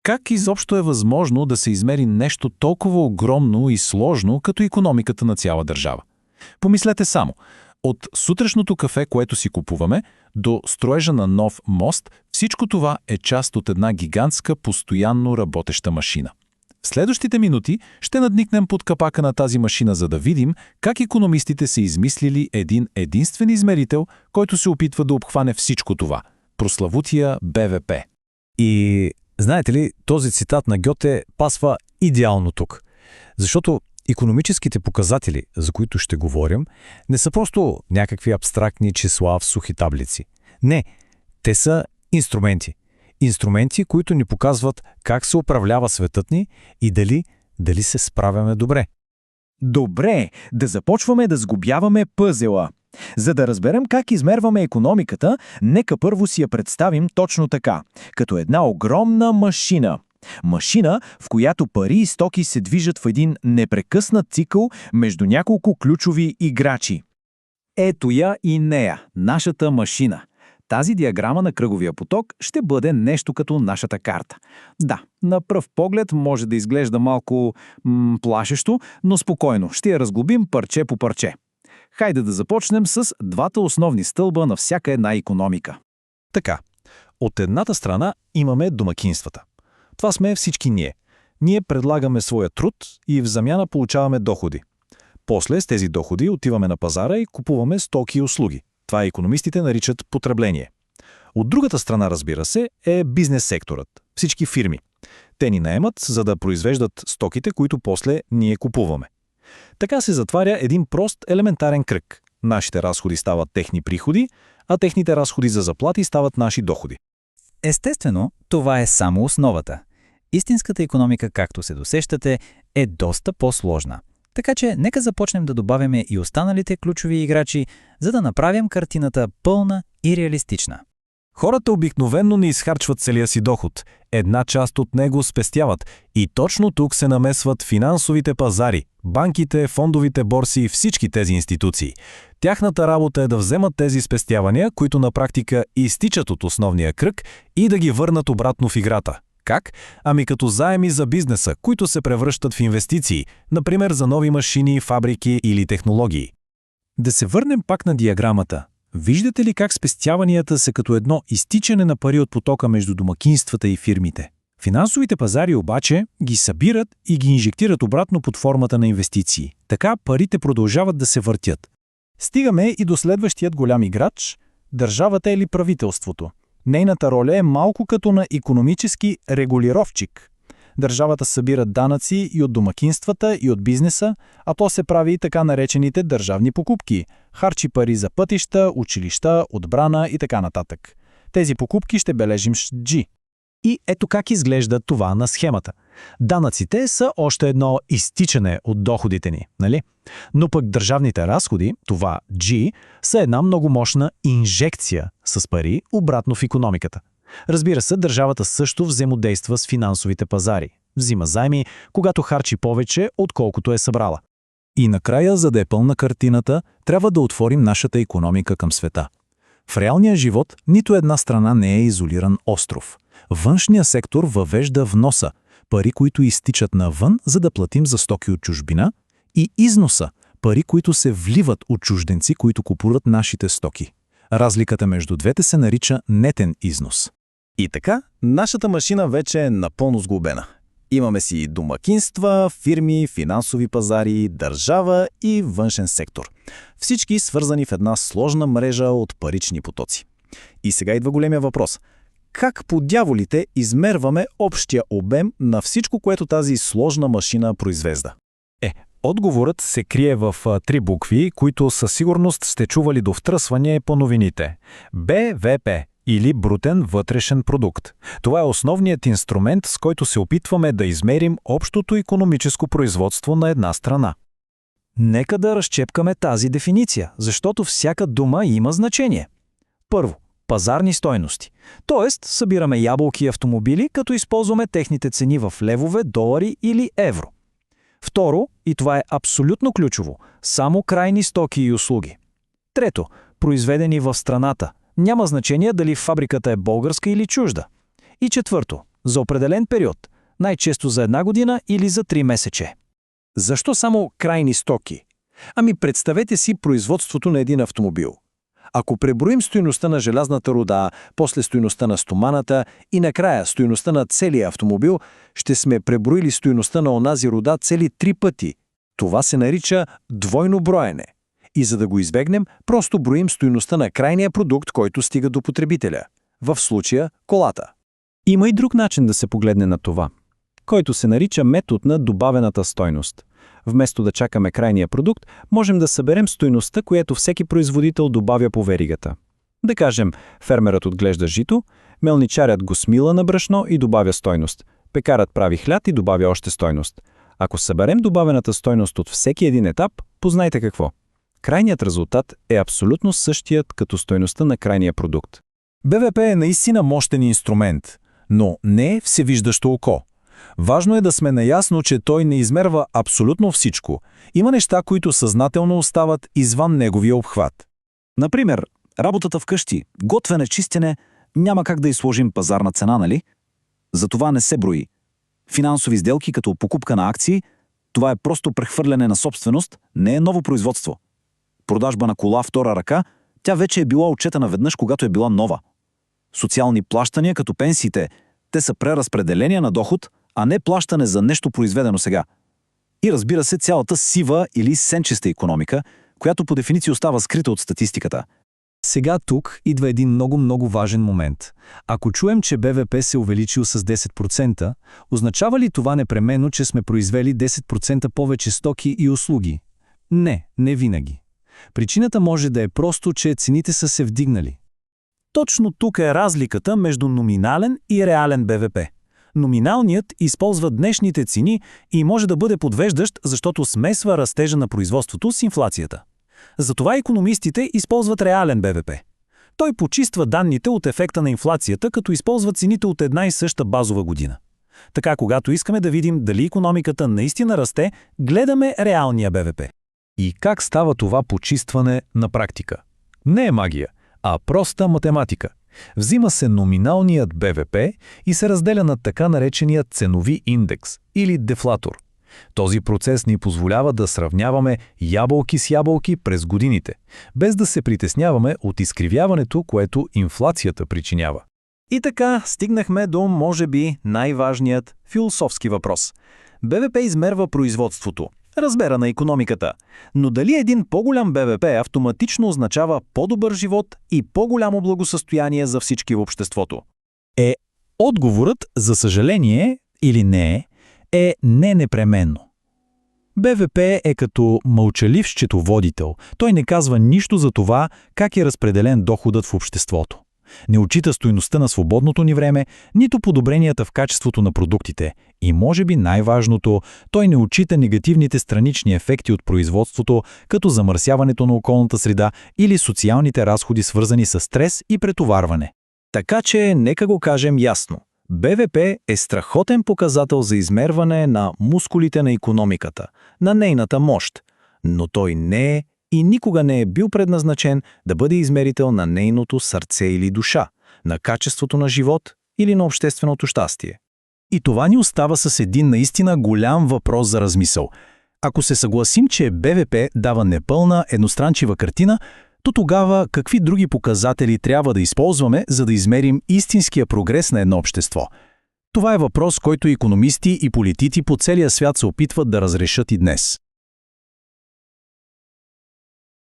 Как изобщо е възможно да се измери нещо толкова огромно и сложно, като икономиката на цяла държава? Помислете само. От сутрешното кафе, което си купуваме, до строежа на нов мост, всичко това е част от една гигантска, постоянно работеща машина. В следващите минути ще надникнем под капака на тази машина, за да видим как икономистите са измислили един единствен измерител, който се опитва да обхване всичко това – прославутия БВП. И знаете ли, този цитат на Гьоте пасва идеално тук. Защото икономическите показатели, за които ще говорим, не са просто някакви абстрактни числа в сухи таблици. Не, те са инструменти. Инструменти, които ни показват как се управлява светът ни и дали се справяме добре. Добре, да започваме да сглобяваме пъзела. За да разберем как измерваме икономиката, нека първо си я представим точно така, като една огромна машина. Машина, в която пари и стоки се движат в един непрекъснат цикъл между няколко ключови играчи. Ето я и нея, нашата машина. Тази диаграма на кръговия поток ще бъде нещо като нашата карта. Да, на пръв поглед може да изглежда малко плашещо, но спокойно, ще я разглобим парче по парче. Хайде да започнем с двата основни стълба на всяка една икономика. Така, от едната страна имаме домакинствата. Това сме всички ние. Ние предлагаме своя труд и в замяна получаваме доходи. После с тези доходи отиваме на пазара и купуваме стоки и услуги. Това икономистите наричат потребление. От другата страна, разбира се, е бизнес секторът. Всички фирми. Те ни наемат, за да произвеждат стоките, които после ние купуваме. Така се затваря един прост елементарен кръг. Нашите разходи стават техни приходи, а техните разходи за заплати стават наши доходи. Естествено, това е само основата. Истинската икономика, както се досещате, е доста по-сложна. Така че нека започнем да добавяме и останалите ключови играчи, за да направим картината пълна и реалистична. Хората обикновенно не изхарчват целия си доход. Една част от него спестяват. И точно тук се намесват финансовите пазари, банките, фондовите борси и всички тези институции. Тяхната работа е да вземат тези спестявания, които на практика изтичат от основния кръг, и да ги върнат обратно в играта. Как? Ами като заеми за бизнеса, които се превръщат в инвестиции, например за нови машини, фабрики или технологии. Да се върнем пак на диаграмата. Виждате ли как спестяванията са като едно изтичане на пари от потока между домакинствата и фирмите? Финансовите пазари обаче ги събират и ги инжектират обратно под формата на инвестиции. Така парите продължават да се въртят. Стигаме и до следващият голям играч – държавата или правителството. Нейната роля е малко като на икономически регулировчик. Държавата събира данъци и от домакинствата, и от бизнеса, а то се прави и така наречените държавни покупки. Харчи пари за пътища, училища, отбрана и така нататък. Тези покупки ще бележим с G. И ето как изглежда това на схемата. Данъците са още едно изтичане от доходите ни, нали? Но пък държавните разходи, това G, са една много мощна инжекция с пари обратно в икономиката. Разбира се, държавата също взаимодейства с финансовите пазари. Взима заеми, когато харчи повече, отколкото е събрала. И накрая, за да е пълна картината, трябва да отворим нашата икономика към света. В реалния живот нито една страна не е изолиран остров. Външният сектор въвежда вноса, пари, които изтичат навън, за да платим за стоки от чужбина, и износа, пари, които се вливат от чужденци, които купуват нашите стоки. Разликата между двете се нарича нетен износ. И така, нашата машина вече е напълно сглобена. Имаме си домакинства, фирми, финансови пазари, държава и външен сектор. Всички свързани в една сложна мрежа от парични потоци. И сега идва големия въпрос. Как по дяволите измерваме общия обем на всичко, което тази сложна машина произвежда? Отговорът се крие в три букви, които със сигурност сте чували до втръсване по новините. БВП или брутен вътрешен продукт. Това е основният инструмент, с който се опитваме да измерим общото икономическо производство на една страна. Нека да разчепкаме тази дефиниция, защото всяка дума има значение. Първо, пазарни стойности. Тоест, събираме ябълки и автомобили, като използваме техните цени в левове, долари или евро. Второ, и това е абсолютно ключово, само крайни стоки и услуги. Трето, произведени в страната. Няма значение дали фабриката е българска или чужда. И четвърто, за определен период, най-често за 1 година или за 3 месече. Защо само крайни стоки? Ами представете си производството на един автомобил. Ако преброим стойността на желязната руда, после стойността на стоманата и накрая стойността на целия автомобил, ще сме преброили стойността на онази руда цели 3 пъти. Това се нарича двойно броене. И за да го избегнем, просто броим стойността на крайния продукт, който стига до потребителя. В случая – колата. Има и друг начин да се погледне на това, който се нарича метод на добавената стойност. Вместо да чакаме крайния продукт, можем да съберем стойността, която всеки производител добавя по веригата. Да кажем, фермерът отглежда жито, мелничарят го смила на брашно и добавя стойност, пекарът прави хляб и добавя още стойност. Ако съберем добавената стойност от всеки един етап, познайте какво. Крайният резултат е абсолютно същият като стойността на крайния продукт. БВП е наистина мощен инструмент, но не е всевиждащо око. Важно е да сме наясно, че той не измерва абсолютно всичко. Има неща, които съзнателно остават извън неговия обхват. Например, работата вкъщи, готвене, чистене, няма как да изложим пазарна цена, нали? Затова не се брои. Финансови сделки като покупка на акции, това е просто прехвърляне на собственост, не е ново производство. Продажба на кола втора ръка, тя вече е била отчетена веднъж, когато е била нова. Социални плащания като пенсиите, те са преразпределения на доход, а не плащане за нещо произведено сега. И разбира се, цялата сива или сенчеста икономика, която по дефиниция остава скрита от статистиката. Сега тук идва един много важен момент. Ако чуем, че БВП се увеличил с 10%, означава ли това непременно, че сме произвели 10% повече стоки и услуги? Не винаги. Причината може да е просто, че цените са се вдигнали. Точно тук е разликата между номинален и реален БВП. Номиналният използва днешните цени и може да бъде подвеждащ, защото смесва растежа на производството с инфлацията. Затова икономистите използват реален БВП. Той почиства данните от ефекта на инфлацията, като използва цените от една и съща базова година. Така, когато искаме да видим дали икономиката наистина расте, гледаме реалния БВП. И как става това почистване на практика? Не е магия, а проста математика. Взима се номиналният БВП и се разделя на така наречения ценови индекс или дефлатор. Този процес ни позволява да сравняваме ябълки с ябълки през годините, без да се притесняваме от изкривяването, което инфлацията причинява. И така стигнахме до, може би, най-важният философски въпрос. БВП измерва производството, размера на икономиката. Но дали един по-голям БВП автоматично означава по-добър живот и по-голямо благосъстояние за всички в обществото? Отговорът, за съжаление или не, е не непременно. БВП е като мълчалив счетоводител. Той не казва нищо за това, как е разпределен доходът в обществото. Не отчита стойността на свободното ни време, нито подобренията в качеството на продуктите. И може би най-важното, той не отчита негативните странични ефекти от производството, като замърсяването на околната среда или социалните разходи, свързани с стрес и претоварване. Така че, нека го кажем ясно. БВП е страхотен показател за измерване на мускулите на икономиката, на нейната мощ, но той не е и никога не е бил предназначен да бъде измерител на нейното сърце или душа, на качеството на живот или на общественото щастие. И това ни остава с един наистина голям въпрос за размисъл. Ако се съгласим, че БВП дава непълна, едностранчива картина, то тогава какви други показатели трябва да използваме, за да измерим истинския прогрес на едно общество? Това е въпрос, който икономисти и политици по целия свят се опитват да разрешат и днес.